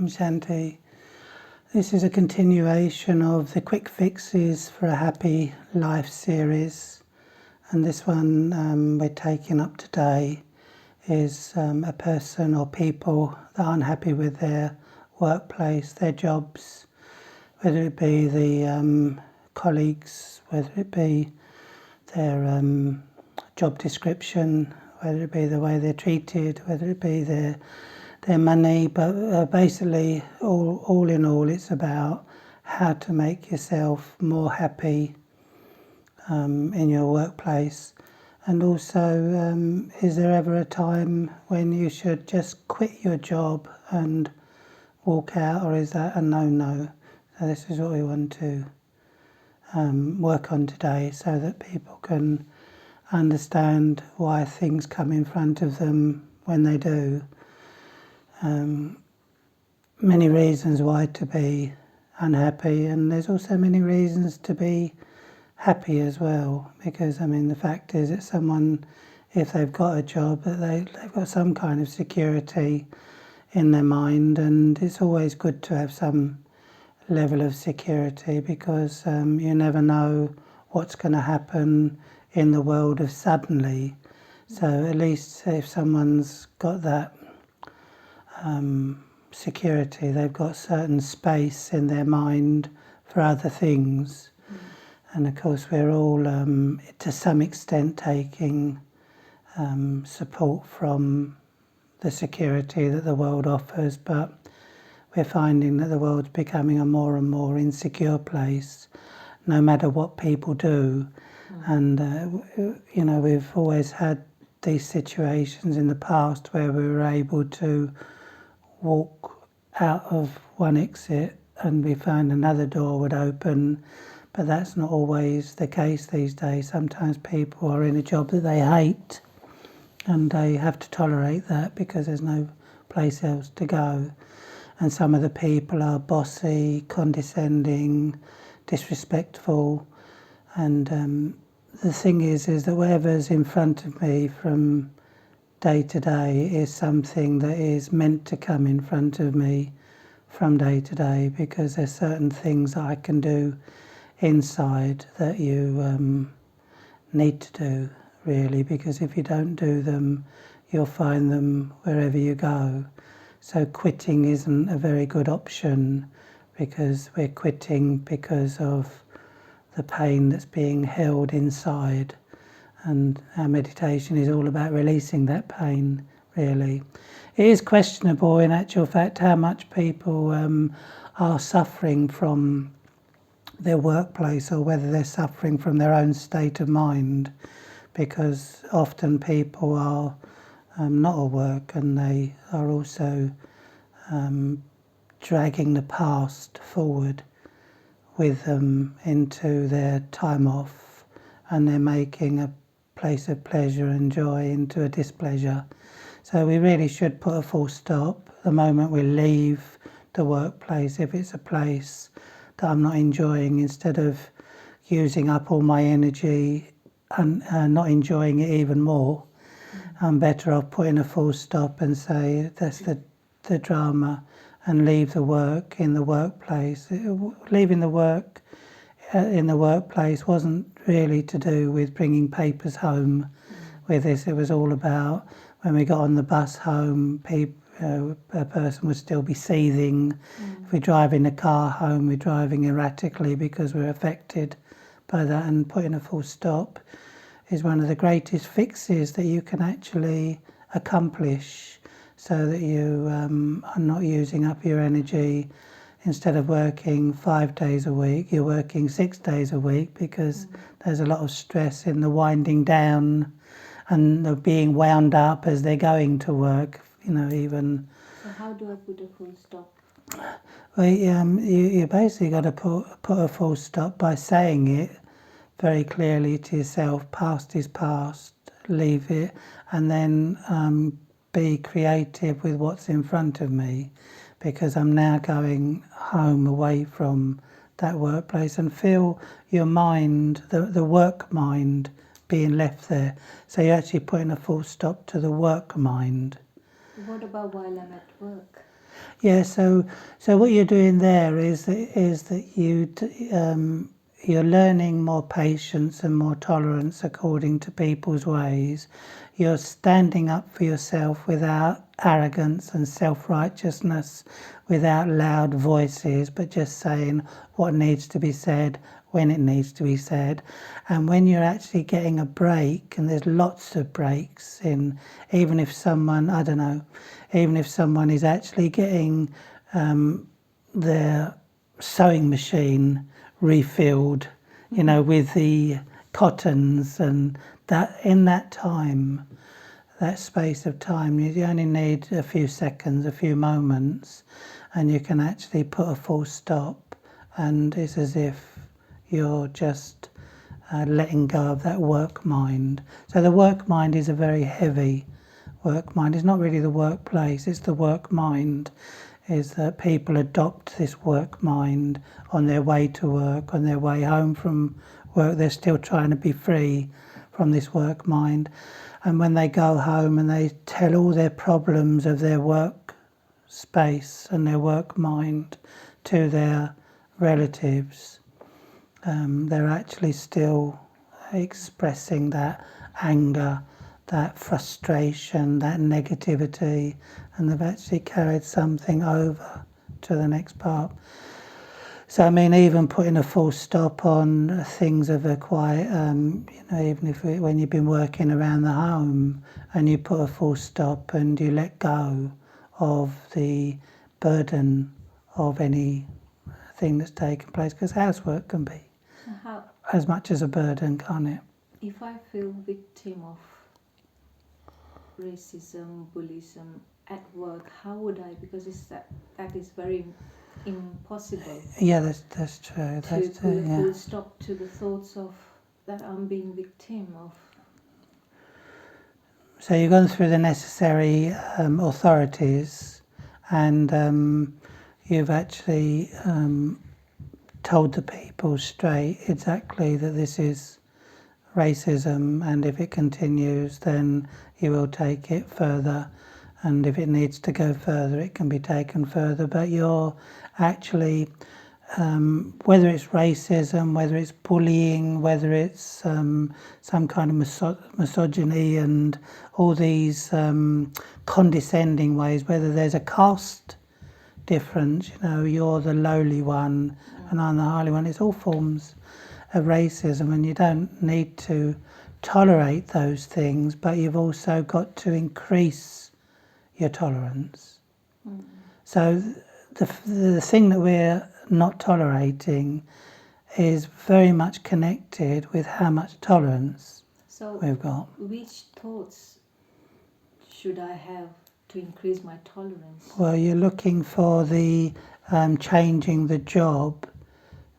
Shanti. This is a continuation of the Quick Fixes for a Happy Life series, and this one we're taking up today is a person or people that aren't happy with their workplace, their jobs, whether it be the colleagues, whether it be their job description, whether it be the way they're treated, whether it be their money, but basically all in all it's about how to make yourself more happy in your workplace. And also, is there ever a time when you should just quit your job and walk out, or is that a no-no? So this is what we want to work on today, so that people can understand why things come in front of them when they do. Many reasons why to be unhappy, and there's also many reasons to be happy as well, because the fact is that someone, if they've got a job, that they've got some kind of security in their mind, and it's always good to have some level of security, because you never know what's going to happen in the world of suddenly. So at least if someone's got that security, they've got certain space in their mind for other things. And of course we're all to some extent taking support from the security that the world offers, but we're finding that the world's becoming a more and more insecure place, no matter what people do. And we've always had these situations in the past where we were able to walk out of one exit and we found another door would open, but that's not always the case these days. Sometimes people are in a job that they hate and they have to tolerate that because there's no place else to go. And some of the people are bossy, condescending, disrespectful, and the thing is that whatever's in front of me from day to day is something that is meant to come in front of me from day to day, because there's certain things that I can do inside that you need to do, really, because if you don't do them, you'll find them wherever you go. So quitting isn't a very good option, because we're quitting because of the pain that's being held inside. And our meditation is all about releasing that pain, really. It is questionable, in actual fact, how much people are suffering from their workplace, or whether they're suffering from their own state of mind, because often people are not at work and they are also dragging the past forward with them into their time off, and they're making a place of pleasure and joy into a displeasure. So we really should put a full stop the moment we leave the workplace. If it's a place that I'm not enjoying, instead of using up all my energy and not enjoying it even more, I'm better off putting a full stop and say that's the drama, and leave the work in the workplace. Leaving the work in the workplace wasn't really to do with bringing papers home with us. It was all about when we got on the bus home, a person would still be seething. If we drive in a car home, we're driving erratically because we're affected by that, and putting a full stop is one of the greatest fixes that you can actually accomplish, so that you are not using up your energy. Instead of working 5 days a week, you're working 6 days a week, because there's a lot of stress in the winding down and the being wound up as they're going to work, even. So how do I put a full stop? Well, you basically got to put a full stop by saying it very clearly to yourself. Past is past, leave it, and then be creative with what's in front of me, because I'm now going home away from that workplace, and feel your mind, the work mind, being left there. So you're actually putting a full stop to the work mind. What about while I'm at work? Yeah, so what you're doing there is that you're learning more patience and more tolerance according to people's ways. You're standing up for yourself without arrogance and self-righteousness, without loud voices, but just saying what needs to be said when it needs to be said. And when you're actually getting a break, and there's lots of breaks in, even if someone, I don't know, even if someone is actually getting their sewing machine refilled, with the cottons, and that in that time, that space of time, you only need a few seconds, a few moments, and you can actually put a full stop, and it's as if you're just letting go of that work mind. So the work mind is a very heavy work mind. It's not really the workplace, it's the work mind. Is that people adopt this work mind on their way to work, on their way home from work. They're still trying to be free from this work mind. And when they go home and they tell all their problems of their work space and their work mind to their relatives, they're actually still expressing that anger, that frustration, that negativity, and they've actually carried something over to the next part. So, I mean, even putting a full stop on things of a quiet, even if when you've been working around the home and you put a full stop and you let go of the burden of anything that's taken place, because housework can be How, as much as a burden, can't it? if I feel victim of racism, bullyism at work, how would I? Because that is very impossible Yeah, that's true. to That's put true. a Yeah. full stop to the thoughts of that I'm being victim of. So you've gone through the necessary authorities, and you've actually told the people straight exactly that this is racism, and if it continues, then you will take it further, and if it needs to go further, it can be taken further. But you're actually, whether it's racism, whether it's bullying, whether it's some kind of misogyny and all these condescending ways, whether there's a caste difference, you're the lowly one and I'm the highly one, it's all forms of racism, and you don't need to tolerate those things, but you've also got to increase your tolerance. So the thing that we're not tolerating is very much connected with how much tolerance So, we've got. which thoughts should I have to increase my tolerance? Well, you're looking for the changing the job,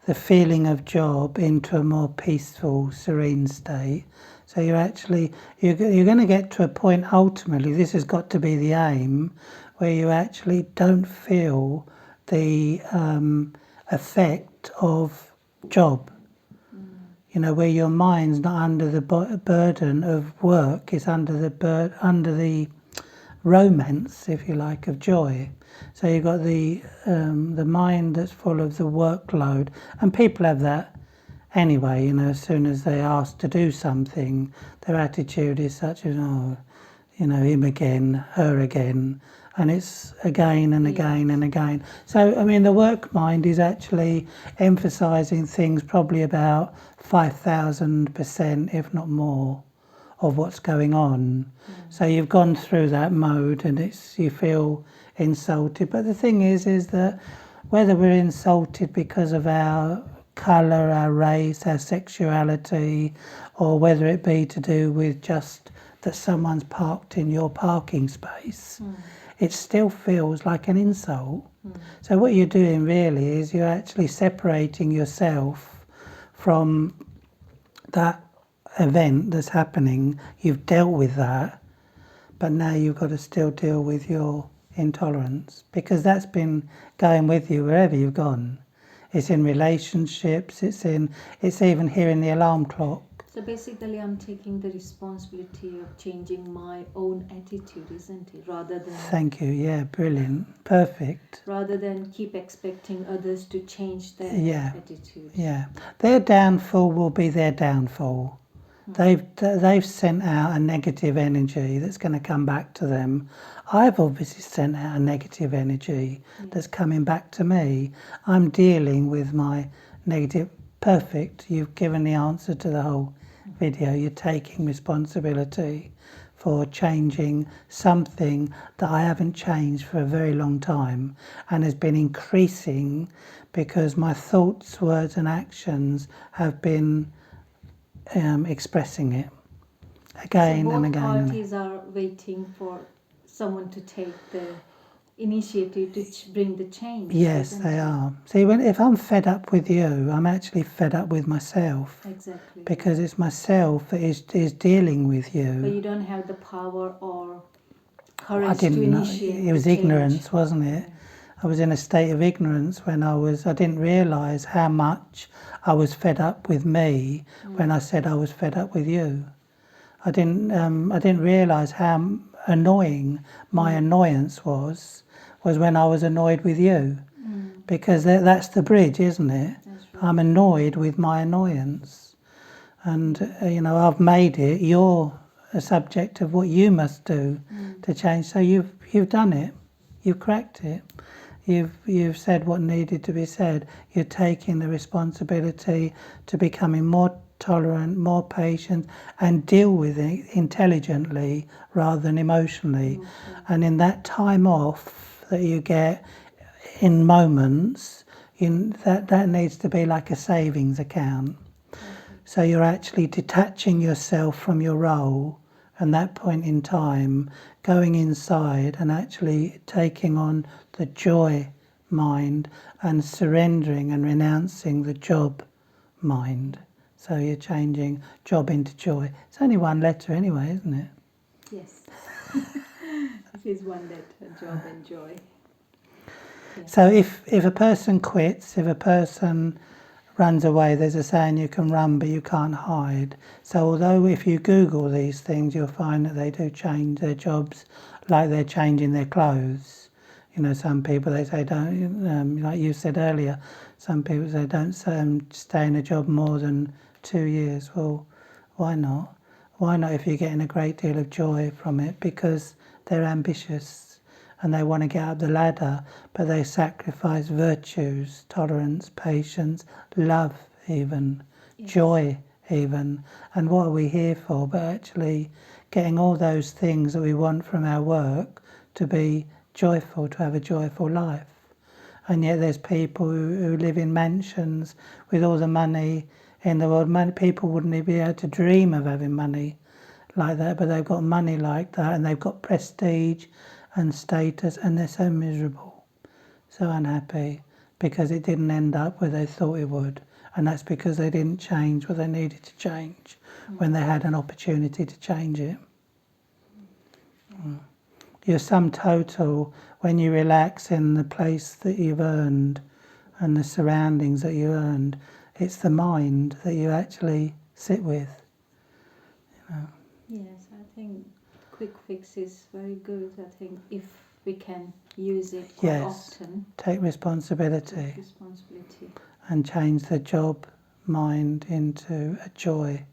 the feeling of job, into a more peaceful, serene state. So you're going to get to a point, ultimately, this has got to be the aim, where you actually don't feel the effect of job. Where your mind's not under the burden of work, it's under the romance, if you like, of joy. So you've got the mind that's full of the workload, and people have that anyway. As soon as they're asked to do something, their attitude is such as, him again, her again, and it's again and again and again. So, I mean, the work mind is actually emphasising things probably about 5,000%, if not more, of what's going on. So you've gone through that mode, and you feel insulted. But the thing is that whether we're insulted because of our colour, our race, our sexuality, or whether it be to do with just that someone's parked in your parking space, it still feels like an insult. So what you're doing really is you're actually separating yourself from that event that's happening. You've dealt with that, but now you've got to still deal with your intolerance, because that's been going with you wherever you've gone. It's in relationships, it's even hearing the alarm clock So basically, I'm taking the responsibility of changing my own attitude, isn't it? Thank you. Yeah, brilliant. Perfect. Rather than keep expecting others to change their Yeah. attitude. Yeah. Their downfall will be their downfall. They've sent out a negative energy that's going to come back to them. I've obviously sent out a negative energy that's coming back to me. I'm dealing with my negative. Perfect. You've given the answer to the whole video. You're taking responsibility for changing something that I haven't changed for a very long time and has been increasing because my thoughts, words and actions have been expressing it again So both and again. parties are waiting for someone to take the initiative to bring the change. Yes, isn't they it? are. See, if I'm fed up with you, I'm actually fed up with myself. Exactly. Because it's myself that is dealing with But you. you don't have the power or I courage didn't to know. initiate It was the change. ignorance, wasn't it? Yeah. I was in a state of ignorance when I didn't realise how much I was fed up with me when I said I was fed up with you. I didn't realise how annoying my annoyance was when I was annoyed with you. Because that's the bridge, isn't it? That's right. I'm annoyed with my annoyance. And, I've made it. You're a subject of what you must do to change. So you've done it. You've cracked it. You've said what needed to be said. You're taking the responsibility to becoming more tolerant, more patient, and deal with it intelligently rather than emotionally. And in that time off that you get in moments, that needs to be like a savings account. So you're actually detaching yourself from your role and that point in time, going inside and actually taking on the joy mind and surrendering and renouncing the job mind. So you're changing job into joy. It's only one letter anyway, isn't it? Yes. It is one letter, job and joy. Yes. So if a person quits, if a person runs away, there's a saying, you can run but you can't hide. So although if you Google these things, you'll find that they do change their jobs like they're changing their clothes. Some people, they say don't, like you said earlier, some people say don't stay in a job more than 2 years. Well, why not? Why not if you're getting a great deal of joy from it? Because they're ambitious and they want to get up the ladder, but they sacrifice virtues, tolerance, patience, love even, joy even. And what are we here for? But actually getting all those things that we want from our work to be joyful, to have a joyful life. And yet there's people who live in mansions with all the money in the world. People wouldn't be able to dream of having money like that, but they've got money like that and they've got prestige and status, and they're so miserable, so unhappy, because it didn't end up where they thought it would. And that's because they didn't change what they needed to change when they had an opportunity to change it. Your sum total, when you relax in the place that you've earned and the surroundings that you earned, it's the mind that you actually sit with. Yes, I think quick fix is very good. I think if we can use it quite often. Take responsibility. Take responsibility. And change the job mind into a joy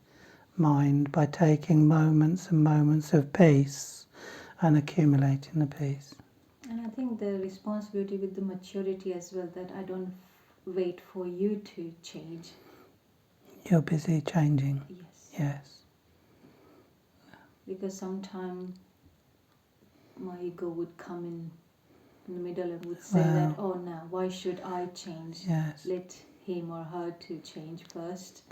mind by taking moments and moments of peace and accumulating the peace. And I think the responsibility with the maturity as well, that I don't wait for you to change. You're busy changing. Yes. Because sometimes my ego would come in the middle and would say that, oh no, why should I change? Yes. Let him or her to change first,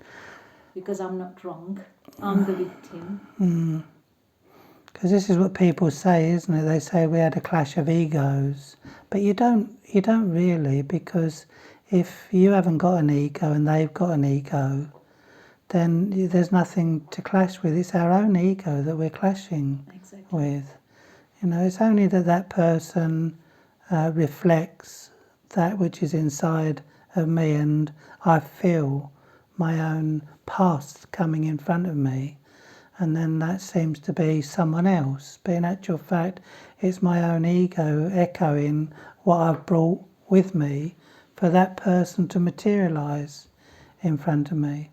because I'm not wrong. I'm the victim. Because this is what people say, isn't it? They say we had a clash of egos, but you don't really, because if you haven't got an ego and they've got an ego, then there's nothing to clash with. It's our own ego that we're clashing with. It's only that person reflects that which is inside of me, and I feel my own past coming in front of me, and then that seems to be someone else. But in actual fact, it's my own ego echoing what I've brought with me for that person to materialise in front of me.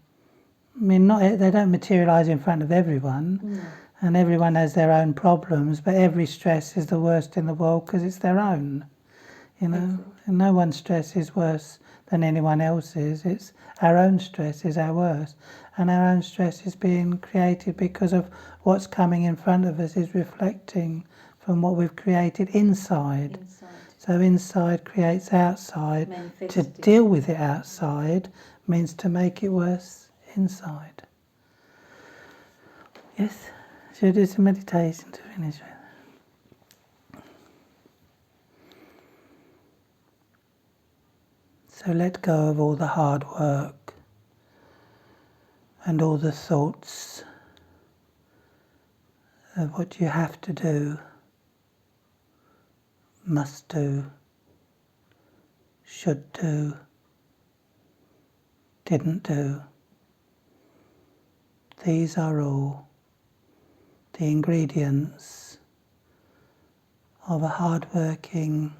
I mean, they don't materialise in front of everyone, No. and everyone has their own problems, but every stress is the worst in the world because it's their own. You know, Exactly. and no one's stress is worse than anyone else's. It's our own stress is our worst, and our own stress is being created because of what's coming in front of us is reflecting from what we've created inside. So inside creates outside. To Manifesting. deal with it outside means to make it worse inside. Yes, should we do some meditation to finish with? So let go of all the hard work and all the thoughts of what you have to do, must do, should do, didn't do. These are all the ingredients of a hard-working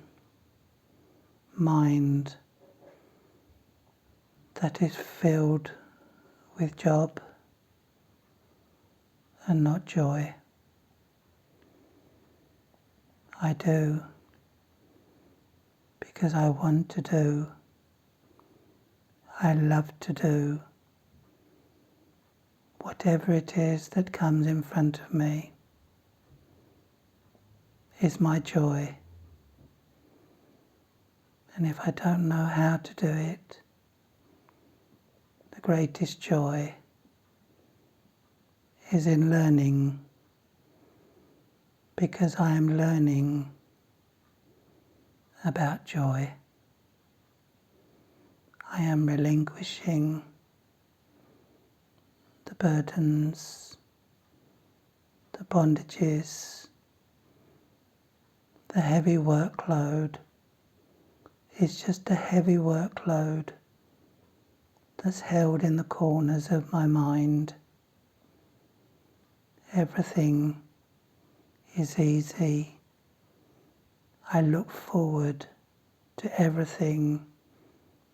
mind that is filled with job and not joy. I do because I want to do, I love to do whatever it is that comes in front of me is my joy. And if I don't know how to do it, the greatest joy is in learning, because I am learning about joy. I am relinquishing the burdens, the bondages, the heavy workload. It's just a heavy workload that's held in the corners of my mind. Everything is easy. I look forward to everything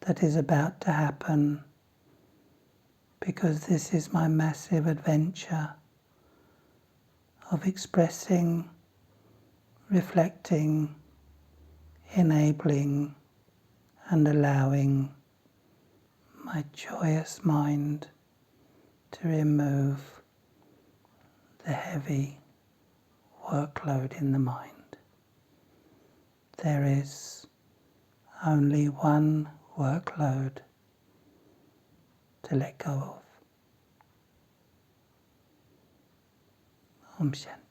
that is about to happen, because this is my massive adventure of expressing, reflecting, enabling and allowing my joyous mind to remove the heavy workload in the mind. There is only one workload to let go of. Om Shanti.